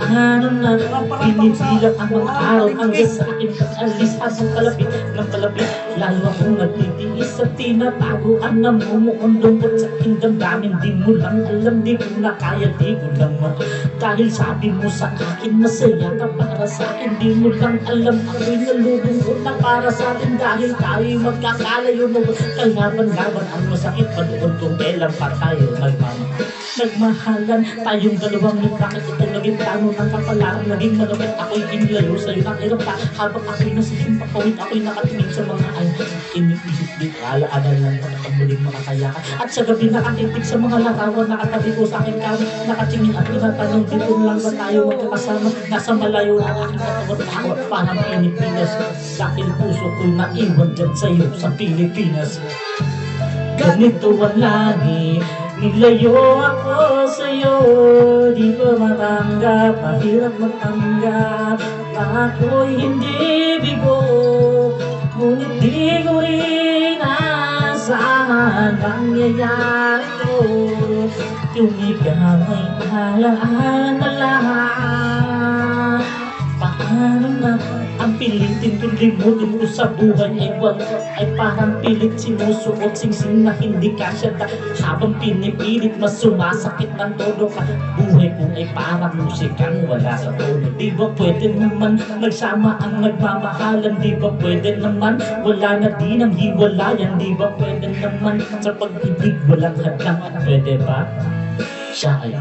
Paano na pinipilang ang mga araw hanggang sa akin pag-alis habang kalapit ng kalapit. Lalo akong nagtitiis sa tinatagoan na mumuundong po sa aking damdamin. Di mo lang alam, di ko na kaya, di ko lang dahil sabi mo sa akin masaya ka para sa akin. Di mo lang alam, ako'y nalulungkot na para sa atin. Dahil tayo'y magkakalayo na kalaban-laban ang masakit. Panood kung kailan pa tayo nagmahalan. Tayong dalawang yung bakit ito naging plano ng kapalaran. Naging malapit ako'y inilayo sa'yo ng hirap pa. Habang ako'y nasiging papawid, ako'y nakatingin sa mga ay iniisip di kaalaanan lang pagkakamuling makakayakan. At sa gabi nakatitig sa mga larawan, nakatabi ko sa aking kawan, nakatingin at tinatanong dito lang ba tayo magkakasama. Nasa malayo na aking katawan, parang Pilipinas. Dahil puso ko'y naiwan dyan sa'yo sa Pilipinas. Ganito ang lagi, nilayo ako sa'yo. Di ko matanggap, mahirap matanggap. Ako'y hindi bigo, ngunit di ko rin asahan mangyayari ko. Yung ikaw ay paalala. Paano na ang pilitin kung limutin mo sa buhay ay parang pilit sinusuot singsing na hindi kasya. Habang pinipilit mas sumasakit ng todo ka. Buhay ko ay parang musikang wala sa tono. Di ba pwede naman nagsama ang nagmamahalan? Di ba pwede naman wala na din ang hiwalayan? Di ba pwede naman sa pag-ibig walang hadlang? Pwede ba? Siya ay